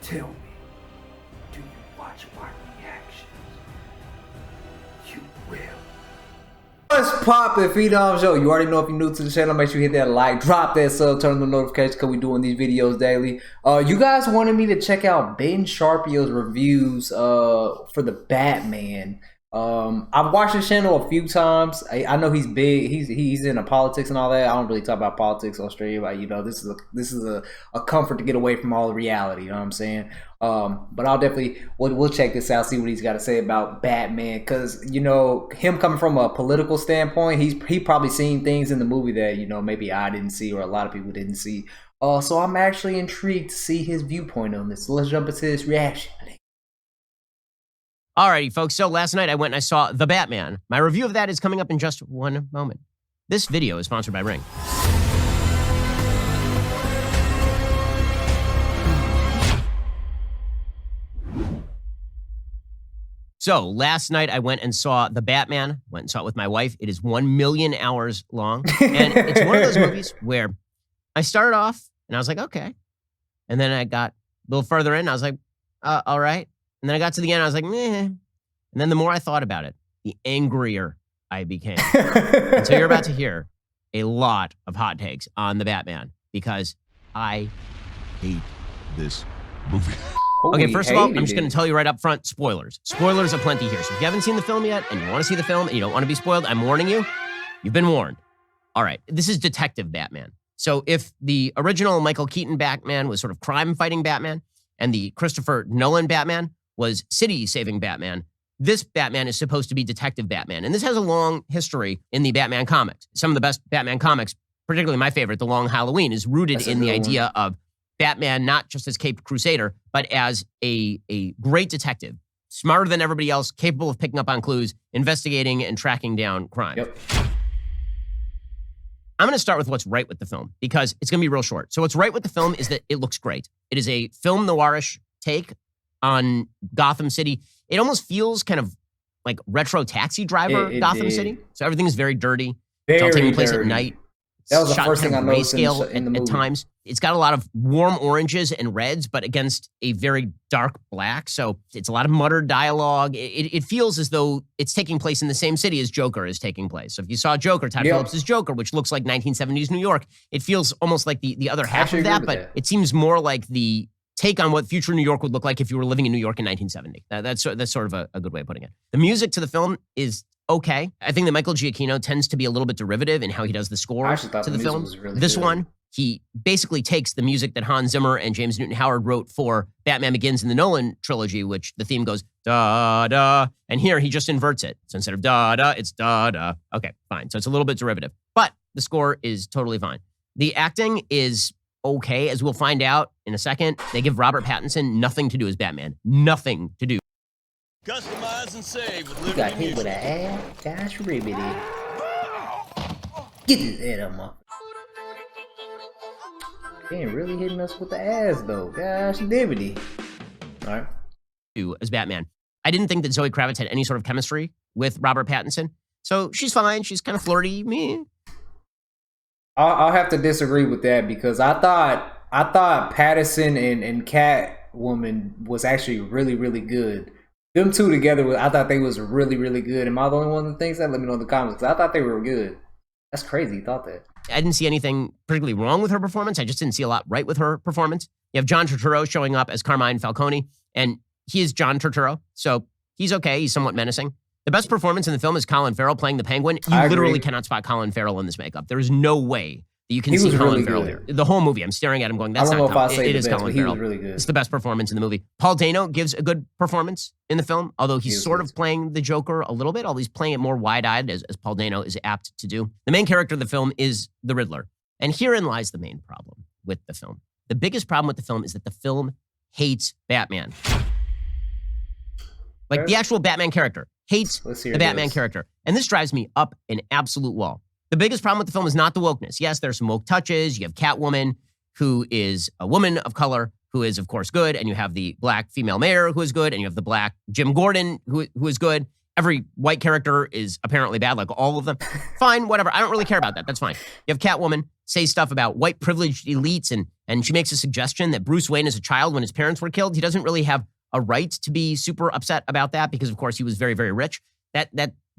Tell me, do you watch my reactions? You will. What's poppin', Phenom Show? You already know if you're new to the channel, make sure you hit that like, drop that sub, turn on the notifications because we doing these videos daily. You guys wanted me to check out Ben Shapiro's reviews for the Batman. I've watched his channel a few times. I know he's big. He's into politics and all that. I don't really talk about politics on stream, but you know, this is a comfort to get away from all the reality. You know what I'm saying? But I'll definitely we'll check this out, see what he's got to say about Batman, because you know, him coming from a political standpoint, he probably seen things in the movie that, you know, maybe I didn't see or a lot of people didn't see. So I'm actually intrigued to see his viewpoint on this. So let's jump into this reaction. Alrighty, folks, so last night I went and I saw The Batman. My review of that is coming up in just one moment. This video is sponsored by Ring. So last night I went and saw The Batman, went and saw it with my wife. It is 1 million hours long. And it's one of those movies where I started off and I was like, okay. And then I got a little further in, I was like, all right. And then I got to the end, I was like, meh. And then the more I thought about it, the angrier I became. And so you're about to hear a lot of hot takes on The Batman because I hate this movie. Okay, first of all, I'm just going to tell you right up front, spoilers. Spoilers aplenty here. So if you haven't seen the film yet and you want to see the film and you don't want to be spoiled, I'm warning you. You've been warned. All right, this is Detective Batman. So if the original Michael Keaton Batman was sort of crime-fighting Batman and the Christopher Nolan Batman was city-saving Batman, this Batman is supposed to be Detective Batman. And this has a long history in the Batman comics. Some of the best Batman comics, particularly my favorite, The Long Halloween, is rooted in the idea of Batman not just as Caped Crusader, but as a great detective, smarter than everybody else, capable of picking up on clues, investigating and tracking down crime. Yep. I'm going to start with what's right with the film because it's going to be real short. So what's right with the film is that it looks great. It is a film noirish take on Gotham City. It almost feels kind of like retro Taxi Driver Gotham City. So everything is very dirty. It's all taking place at night. That was the first thing I noticed in the movie. At times. It's got a lot of warm oranges and reds, but against a very dark black. So it's a lot of muttered dialogue. It feels as though it's taking place in the same city as Joker is taking place. So if you saw Joker, Todd Phillips' Joker, which looks like 1970s New York, it feels almost like the other half of that, but it seems more like the take on what future New York would look like if you were living in New York in 1970. That's sort of a good way of putting it. The music to the film is okay. I think that Michael Giacchino tends to be a little bit derivative in how he does the score to the film. This one, he basically takes the music that Hans Zimmer and James Newton Howard wrote for Batman Begins in the Nolan trilogy, which the theme goes da-da, and here he just inverts it. So instead of da-da, it's da-da. Okay, fine. So it's a little bit derivative, but the score is totally fine. The acting is okay, as we'll find out in a second. They give Robert Pattinson nothing to do as Batman. Nothing to do. Customize and save with Liberty Got hit Music. with an ass. Gosh, ribbity. Get his head up. They ain't really hitting us with the ass though. Gosh, ribbity. All right. As Batman. I didn't think that Zoe Kravitz had any sort of chemistry with Robert Pattinson. So she's fine. She's kind of flirty. Me. I'll have to disagree with that because I thought Pattinson and Catwoman was actually really, really good. Them two together, I thought they was really, really good. Am I the only one that thinks that? Let me know in the comments because I thought they were good. That's crazy. You thought that. I didn't see anything particularly wrong with her performance. I just didn't see a lot right with her performance. You have John Turturro showing up as Carmine Falcone, and he is John Turturro, so he's okay. He's somewhat menacing. The best performance in the film is Colin Farrell playing the Penguin. You literally cannot spot Colin Farrell in this makeup. There is no way that you can see Colin Farrell here. The whole movie, I'm staring at him going, that's not Colin. It is Colin Farrell. Really good. It's the best performance in the movie. Paul Dano gives a good performance in the film, although he's sort of playing the Joker a little bit, although he's playing it more wide-eyed, as Paul Dano is apt to do. The main character of the film is the Riddler. And herein lies the main problem with the film. The biggest problem with the film is that the film hates Batman. Like the actual Batman character hates the Batman character. And this drives me up an absolute wall. The biggest problem with the film is not the wokeness. Yes, there's some woke touches. You have Catwoman, who is a woman of color, who is, of course, good. And you have the black female mayor, who is good. And you have the black Jim Gordon, who is good. Every white character is apparently bad, like all of them. Fine, whatever. I don't really care about that. That's fine. You have Catwoman. say stuff about white privileged elites, and she makes a suggestion that Bruce Wayne as a child when his parents were killed, he doesn't really have a right to be super upset about that because, of course, he was very, very rich. That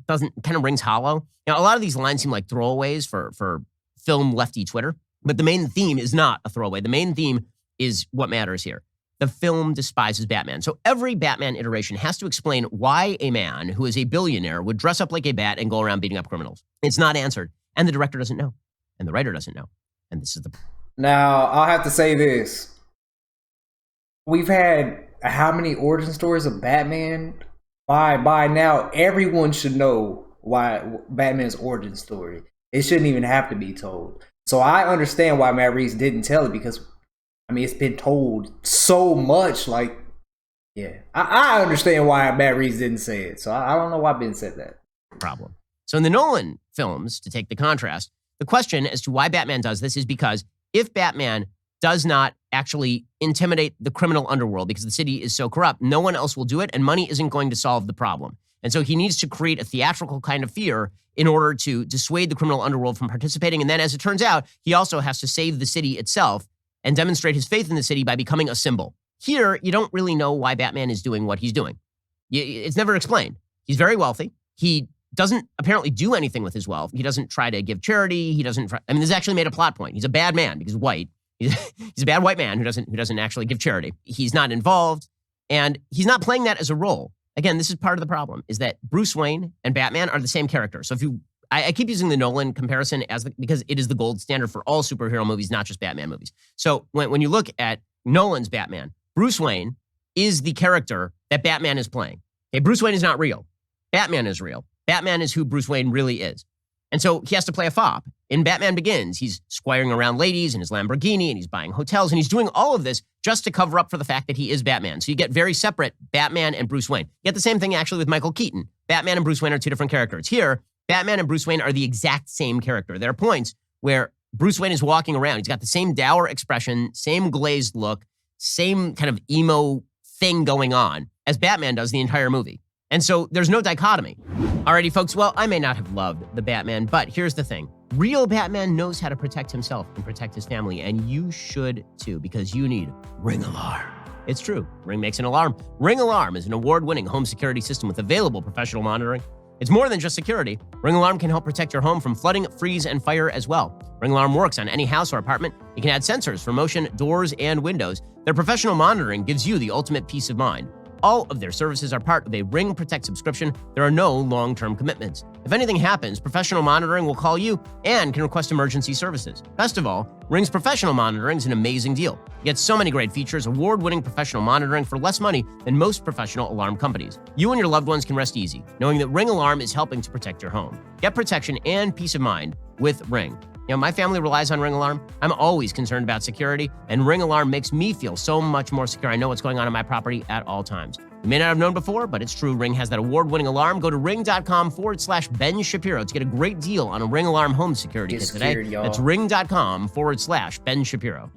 doesn't kind of rings hollow. Now, a lot of these lines seem like throwaways for film lefty Twitter, but the main theme is not a throwaway. The main theme is what matters here. The film despises Batman. So every Batman iteration has to explain why a man who is a billionaire would dress up like a bat and go around beating up criminals. It's not answered. And the director doesn't know. And the writer doesn't know. And this is the... Now, I'll have to say this. We've had how many origin stories of Batman? By now, everyone should know why Batman's origin story. It shouldn't even have to be told. So I understand why Matt Reeves didn't tell it because, I mean, it's been told so much. Like, yeah, I understand why Matt Reeves didn't say it. So I don't know why Ben said that. Problem. So in the Nolan films, to take the contrast, the question as to why Batman does this is because if Batman does not actually intimidate the criminal underworld because the city is so corrupt, no one else will do it, and money isn't going to solve the problem. And so he needs to create a theatrical kind of fear in order to dissuade the criminal underworld from participating. And then, as it turns out, he also has to save the city itself and demonstrate his faith in the city by becoming a symbol. Here, you don't really know why Batman is doing what he's doing. It's never explained. He's very wealthy. He doesn't apparently do anything with his wealth. He doesn't try to give charity. He doesn't try, I mean, this is actually made a plot point. He's a bad man because he's white. He's a bad white man who doesn't actually give charity. He's not involved, and he's not playing that as a role. Again, this is part of the problem, is that Bruce Wayne and Batman are the same character. So if I keep using the Nolan comparison because it is the gold standard for all superhero movies, not just Batman movies. So when you look at Nolan's Batman, Bruce Wayne is the character that Batman is playing. Okay, Bruce Wayne is not real. Batman is real. Batman is who Bruce Wayne really is. And so he has to play a fop. In Batman Begins, he's squiring around ladies in his Lamborghini, and he's buying hotels, and he's doing all of this just to cover up for the fact that he is Batman. So you get very separate Batman and Bruce Wayne. You get the same thing actually with Michael Keaton. Batman and Bruce Wayne are two different characters. Here, Batman and Bruce Wayne are the exact same character. There are points where Bruce Wayne is walking around. He's got the same dour expression, same glazed look, same kind of emo thing going on as Batman does the entire movie. And so there's no dichotomy. Alrighty, folks, well, I may not have loved the Batman, but here's the thing. Real Batman knows how to protect himself and protect his family, and you should too, because you need Ring Alarm. It's true. Ring makes an alarm. Ring Alarm is an award-winning home security system with available professional monitoring. It's more than just security. Ring Alarm can help protect your home from flooding, freeze, and fire as well. Ring Alarm works on any house or apartment. It can add sensors for motion, doors, and windows. Their professional monitoring gives you the ultimate peace of mind. All of their services are part of a Ring Protect subscription. There are no long-term commitments. If anything happens, professional monitoring will call you and can request emergency services. Best of all, Ring's professional monitoring is an amazing deal. You get so many great features, award-winning professional monitoring for less money than most professional alarm companies. You and your loved ones can rest easy, knowing that Ring Alarm is helping to protect your home. Get protection and peace of mind with Ring. You know, my family relies on Ring Alarm. I'm always concerned about security, and Ring Alarm makes me feel so much more secure. I know what's going on in my property at all times. You may not have known before, but it's true. Ring has that award-winning alarm. Go to ring.com/Ben Shapiro to get a great deal on a Ring Alarm home security kit today. That's ring.com/Ben Shapiro.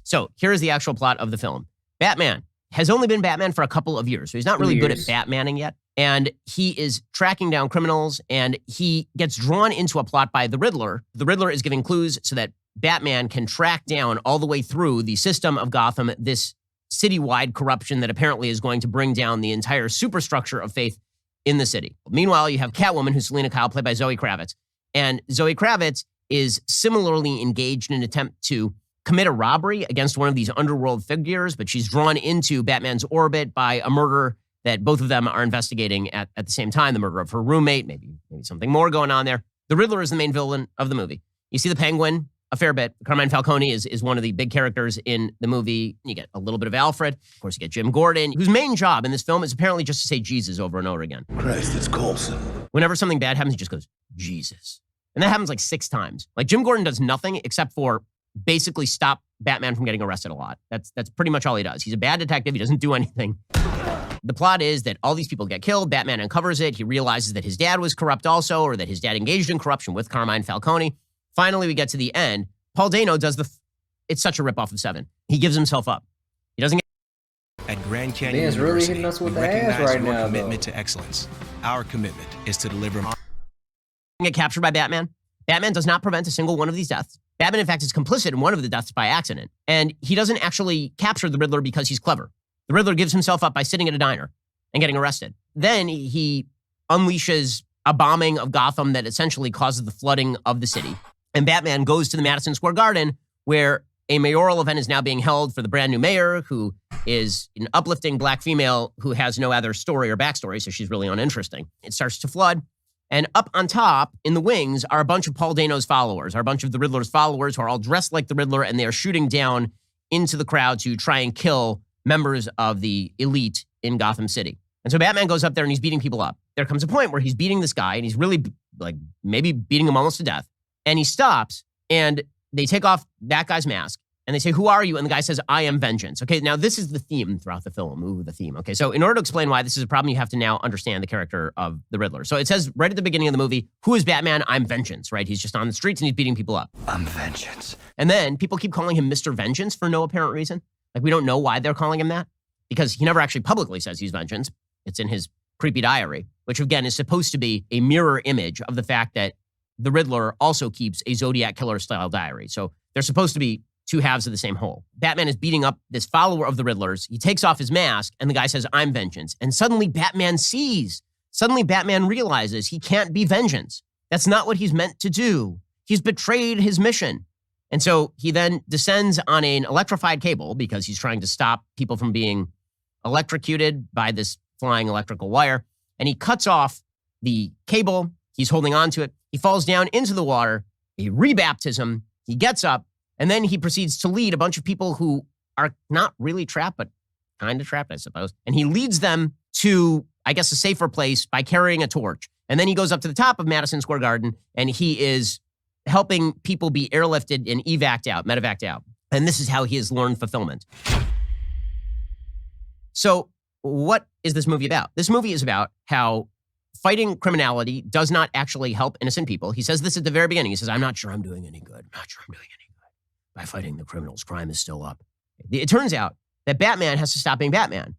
So here's the actual plot of the film. Batman has only been Batman for a couple of years, so he's not really good at Batmaning yet. And he is tracking down criminals, and he gets drawn into a plot by the Riddler. The Riddler is giving clues so that Batman can track down all the way through the system of Gotham, this citywide corruption that apparently is going to bring down the entire superstructure of faith in the city. Meanwhile, you have Catwoman, who's Selena Kyle, played by Zoe Kravitz. And Zoe Kravitz is similarly engaged in an attempt to commit a robbery against one of these underworld figures, but she's drawn into Batman's orbit by a murder that both of them are investigating at the same time, the murder of her roommate, maybe something more going on there. The Riddler is the main villain of the movie. You see the Penguin a fair bit. Carmine Falcone is one of the big characters in the movie. You get a little bit of Alfred. Of course, you get Jim Gordon, whose main job in this film is apparently just to say Jesus over and over again. Christ, it's Coulson. Whenever something bad happens, he just goes, Jesus. And that happens like 6 times. Like Jim Gordon does nothing except for basically stop Batman from getting arrested a lot. That's pretty much all he does. He's a bad detective. He doesn't do anything. The plot is that all these people get killed. Batman uncovers it. He realizes that his dad was corrupt also, or that his dad engaged in corruption with Carmine Falcone. Finally, we get to the end. Paul Dano does it's such a ripoff of Seven. He gives himself up. He doesn't get... At Grand Canyon Dan's really University, hitting us with we the ass recognize right your now, commitment to excellence. Our commitment is to deliver... get captured by Batman. Batman does not prevent a single one of these deaths. Batman, in fact, is complicit in one of the deaths by accident. And he doesn't actually capture the Riddler because he's clever. The Riddler gives himself up by sitting at a diner and getting arrested. Then he unleashes a bombing of Gotham that essentially causes the flooding of the city. And Batman goes to the Madison Square Garden, where a mayoral event is now being held for the brand new mayor, who is an uplifting black female who has no other story or backstory, so she's really uninteresting. It starts to flood. And up on top, in the wings, are a bunch of Paul Dano's followers, are a bunch of the Riddler's followers who are all dressed like the Riddler, and they are shooting down into the crowd to try and kill members of the elite in Gotham City. And so Batman goes up there and he's beating people up. There comes a point where he's beating this guy, and he's really, like, maybe beating him almost to death. And he stops, and they take off that guy's mask, and they say, "Who are you?" And the guy says, "I am vengeance." Okay, now this is the theme throughout the film. Ooh, the theme. Okay, so in order to explain why this is a problem, you have to now understand the character of the Riddler. So it says right at the beginning of the movie, "Who is Batman? I'm vengeance," right? He's just on the streets and he's beating people up. I'm vengeance. And then people keep calling him Mr. Vengeance for no apparent reason. Like, we don't know why they're calling him that, because he never actually publicly says he's vengeance. It's in his creepy diary, which again is supposed to be a mirror image of the fact that the Riddler also keeps a Zodiac Killer style diary. So they're supposed to be two halves of the same whole. Batman is beating up this follower of the Riddler's. He takes off his mask, and the guy says, "I'm vengeance." And suddenly Batman sees. Suddenly Batman realizes he can't be vengeance. That's not what he's meant to do. He's betrayed his mission. And so he then descends on an electrified cable because he's trying to stop people from being electrocuted by this flying electrical wire. And he cuts off the cable. He's holding on to it. He falls down into the water, a rebaptism. He gets up, and then he proceeds to lead a bunch of people who are not really trapped, but kind of trapped, I suppose. And he leads them to, I guess, a safer place by carrying a torch. And then he goes up to the top of Madison Square Garden, and he is helping people be airlifted and medevaced out. And this is how he has learned fulfillment. So what is this movie about? This movie is about how fighting criminality does not actually help innocent people. He says this at the very beginning. He says, "I'm not sure I'm doing any good. I'm not sure I'm doing any good. By fighting the criminals, crime is still up." It turns out that Batman has to stop being Batman.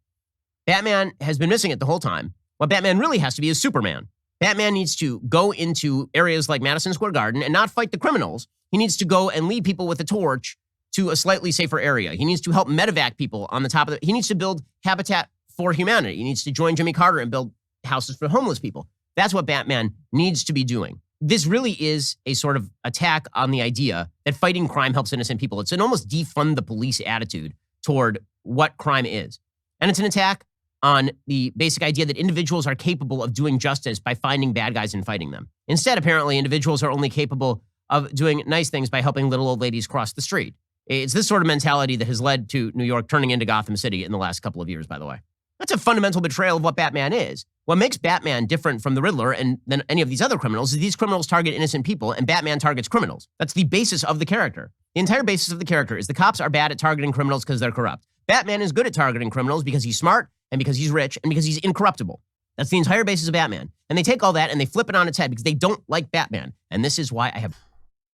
Batman has been missing it the whole time. What Batman really has to be is Superman. Batman needs to go into areas like Madison Square Garden and not fight the criminals. He needs to go and lead people with a torch to a slightly safer area. He needs to help medevac people on the top of it. He needs to build Habitat for Humanity. He needs to join Jimmy Carter and build houses for homeless people. That's what Batman needs to be doing. This really is a sort of attack on the idea that fighting crime helps innocent people. It's an almost defund the police attitude toward what crime is. And it's an attack on the basic idea that individuals are capable of doing justice by finding bad guys and fighting them. Instead, apparently, individuals are only capable of doing nice things by helping little old ladies cross the street. It's this sort of mentality that has led to New York turning into Gotham City in the last couple of years, by the way. That's a fundamental betrayal of what Batman is. What makes Batman different from the Riddler and than any of these other criminals is these criminals target innocent people and Batman targets criminals. That's the basis of the character. The entire basis of the character is the cops are bad at targeting criminals because they're corrupt. Batman is good at targeting criminals because he's smart and because he's rich and because he's incorruptible. That's the entire basis of Batman. And they take all that and they flip it on its head because they don't like Batman. And this is why I have...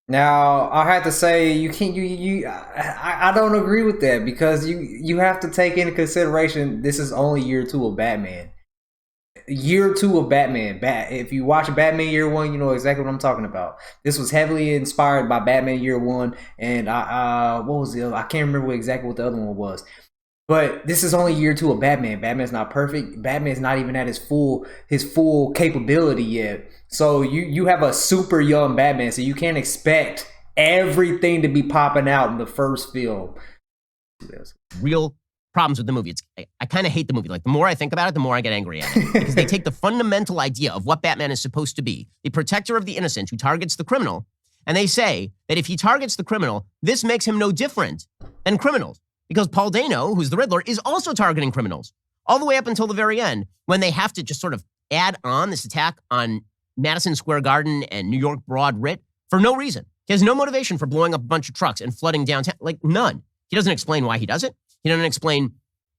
Now, I have to say, you can't. I don't agree with that, because you have to take into consideration this is only year 2 of Batman. Year 2 of Batman. If you watch Batman Year 1, you know exactly what I'm talking about. This was heavily inspired by Batman Year 1, and what was the other? I can't remember exactly what the other one was. But this is only year 2 of Batman. Batman's not perfect. Batman's not even at his full capability yet. So you have a super young Batman, so you can't expect everything to be popping out in the first film. Real problems with the movie. I kind of hate the movie. Like, the more I think about it, the more I get angry at it. Because they take the fundamental idea of what Batman is supposed to be, the protector of the innocent who targets the criminal, and they say that if he targets the criminal, this makes him no different than criminals. Because Paul Dano, who's the Riddler, is also targeting criminals. All the way up until the very end, when they have to just sort of add on this attack on Madison Square Garden and New York Broad Writ for no reason. He has no motivation for blowing up a bunch of trucks and flooding downtown. Like, none. He doesn't explain why he does it. He doesn't explain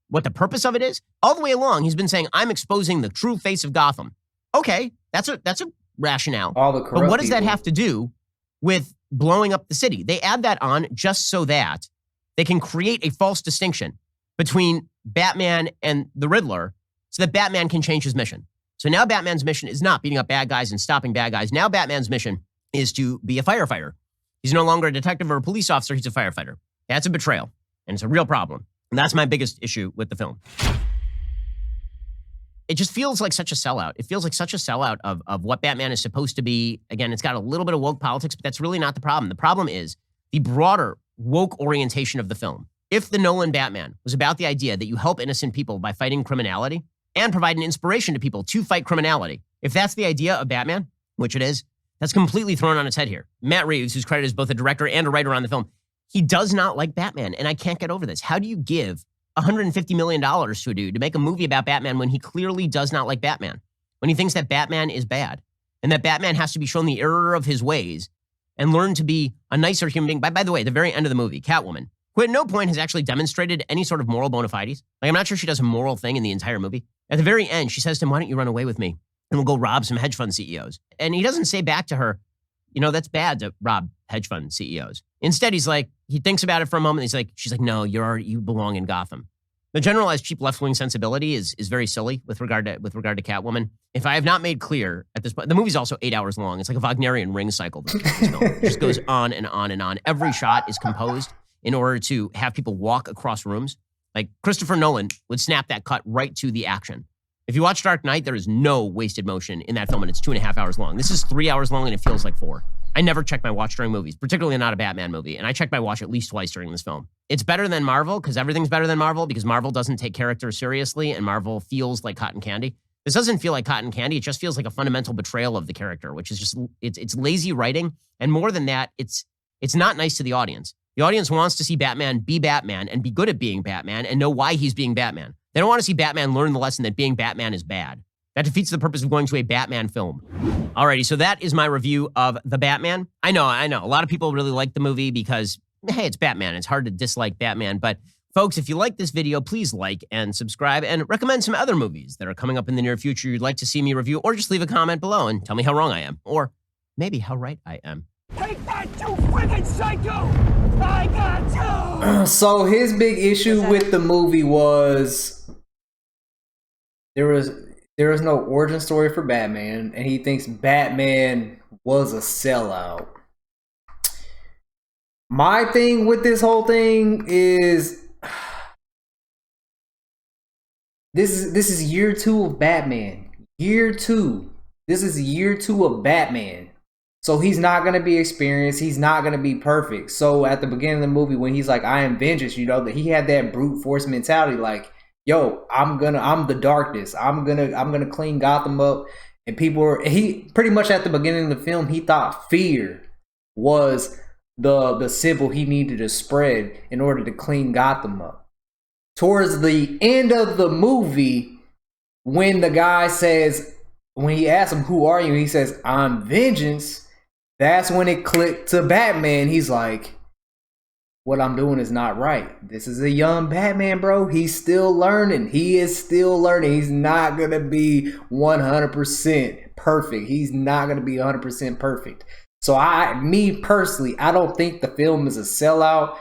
what the purpose of it is. All the way along, he's been saying, I'm exposing the true face of Gotham. Okay, that's a rationale. All the corrupt but what does that people. have to do with blowing up the city? They add that on just so that they can create a false distinction between Batman and the Riddler so that Batman can change his mission. So now Batman's mission is not beating up bad guys and stopping bad guys. Now Batman's mission is to be a firefighter. He's no longer a detective or a police officer. He's a firefighter. That's a betrayal, and it's a real problem. And that's my biggest issue with the film. It just feels like such a sellout. It feels like such a sellout of what Batman is supposed to be. Again, it's got a little bit of woke politics, but that's really not the problem. The problem is the broader woke orientation of the film. If the Nolan Batman was about the idea that you help innocent people by fighting criminality and provide an inspiration to people to fight criminality, if that's the idea of Batman, which it is, that's completely thrown on its head here. Matt Reeves, who's credited as both a director and a writer on the film, he does not like Batman, and I can't get over this. How do you give $150 million to a dude to make a movie about Batman when he clearly does not like Batman, when he thinks that Batman is bad, and that Batman has to be shown the error of his ways and learn to be a nicer human being? By the way, the very end of the movie, Catwoman, who at no point has actually demonstrated any sort of moral bona fides. Like, I'm not sure she does a moral thing in the entire movie. At the very end, she says to him, "Why don't you run away with me? And we'll go rob some hedge fund CEOs." And he doesn't say back to her, "You know, that's bad to rob hedge fund CEOs." Instead, he's like, he thinks about it for a moment. She's like, "No, you belong in Gotham." The generalized cheap left-wing sensibility is very silly with regard to Catwoman. If I have not made clear at this point, the movie's also 8 hours long. It's like a Wagnerian ring cycle. This film. It just goes on and on and on. Every shot is composed in order to have people walk across rooms. Like, Christopher Nolan would snap that cut right to the action. If you watch Dark Knight, there is no wasted motion in that film, and it's 2.5 hours long. This is 3 hours long, and it feels like 4. I never check my watch during movies, particularly not a Batman movie, and I check my watch at least twice during this film. It's better than Marvel, because everything's better than Marvel, because Marvel doesn't take characters seriously, and Marvel feels like cotton candy. This doesn't feel like cotton candy. It just feels like a fundamental betrayal of the character, which is just, it's lazy writing, and more than that, it's not nice to the audience. The audience wants to see Batman be Batman and be good at being Batman and know why he's being Batman. They don't want to see Batman learn the lesson that being Batman is bad. That defeats the purpose of going to a Batman film. Alrighty, so that is my review of The Batman. I know. A lot of people really like the movie because, hey, it's Batman. It's hard to dislike Batman. But folks, if you like this video, please like and subscribe and recommend some other movies that are coming up in the near future you'd like to see me review, or just leave a comment below and tell me how wrong I am, or maybe how right I am. Take that, you freaking psycho! I got you! So his big issue with the movie was there was no origin story for Batman, and he thinks Batman was a sellout. My thing with this whole thing is this is year 2 of Batman. Year 2. This is year 2 of Batman. So he's not going to be experienced. He's not going to be perfect. So at the beginning of the movie, when he's like, "I am vengeance," you know, that he had that brute force mentality, like, "Yo, I'm the darkness. I'm gonna clean Gotham up." And he pretty much at the beginning of the film, he thought fear was the symbol he needed to spread in order to clean Gotham up. Towards the end of the movie, when the guy says, when he asks him, "Who are you?" he says, "I'm vengeance." That's when it clicked to Batman. He's like, "What I'm doing is not right. This is a young Batman, bro. He's still learning. He is still learning. He's not going to be 100% perfect. He's not going to be 100% perfect." So me personally, I don't think the film is a sellout.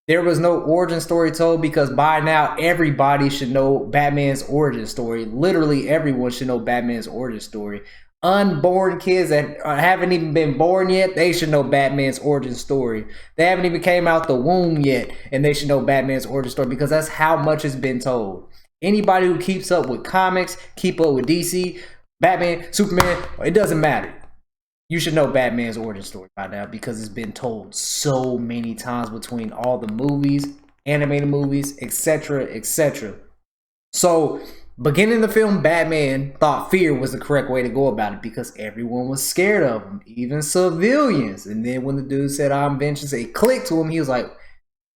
There was no origin story told, because by now everybody should know Batman's origin story. Literally everyone should know Batman's origin story. Unborn kids that haven't even been born yet, they should know Batman's origin story. They haven't even came out the womb yet, and they should know Batman's origin story, because that's how much has been told. Anybody who keeps up with comics, keep up with DC, Batman, Superman, it doesn't matter. You should know Batman's origin story by now, because it's been told so many times between all the movies, animated movies, etc., etc. So, beginning the film, Batman thought fear was the correct way to go about it, because everyone was scared of him, even civilians. And then when the dude said, "I'm vengeance," it clicked to him. He was like,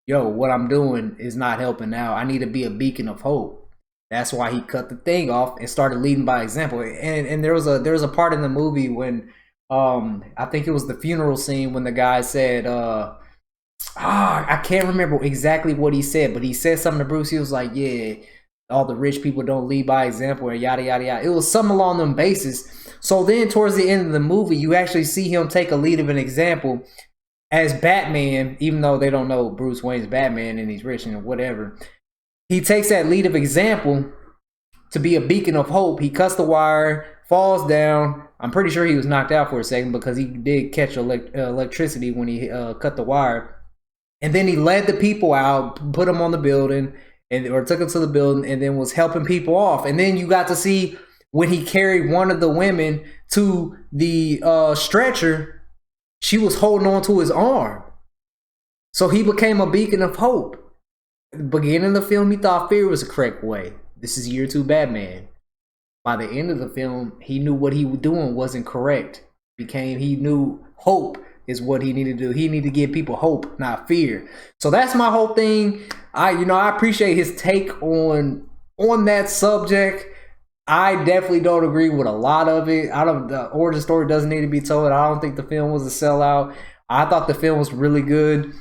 "Yo, what I'm doing is not helping out. I need to be a beacon of hope." That's why he cut the thing off and started leading by example. And there was a part in the movie when I think it was the funeral scene, when the guy said, I can't remember exactly what he said, but he said something to Bruce. He was like, "Yeah, all the rich people don't lead by example," or yada yada yada. It was something along them bases. So then towards the end of the movie, you actually see him take a lead of an example as Batman, even though they don't know Bruce Wayne's Batman and he's rich and whatever. He takes that lead of example to be a beacon of hope. He cuts the wire falls down. I'm pretty sure he was knocked out for a second because he did catch electricity when he cut the wire. And then he led the people out, put them on the building, or took them to the building, and then was helping people off. And then you got to see when he carried one of the women to the stretcher, she was holding on to his arm. So he became a beacon of hope. At the beginning of the film, he thought fear was the correct way. This is year 2 Batman. By the end of the film, he knew what he was doing wasn't correct. He knew hope is what he needed to do. He needed to give people hope, not fear. So that's my whole thing. I appreciate his take on that subject. I definitely don't agree with a lot of it. The origin story doesn't need to be told. I don't think the film was a sellout. I thought the film was really good.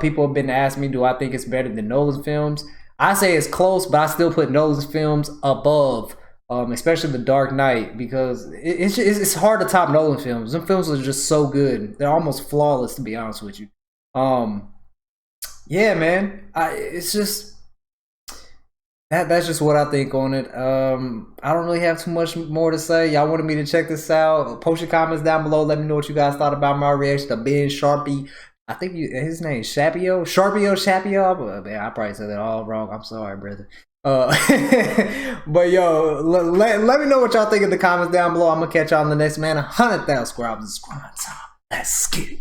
People have been asking me, do I think it's better than Nolan's films? I say it's close, but I still put Nolan's films above, especially The Dark Knight, because it's hard to top Nolan films. Them films are just so good. They're almost flawless, to be honest with you. Yeah, man. It's just that's just what I think on it. I don't really have too much more to say. Y'all wanted me to check this out? Post your comments down below. Let me know what you guys thought about my reaction to Ben Sharpie. I think his name is Shapiro. Man, I probably said that all wrong. I'm sorry, brother. But yo, let me know what y'all think in the comments down below. I'm gonna catch y'all in the next, man. 100,000 subscribers. Let's get it.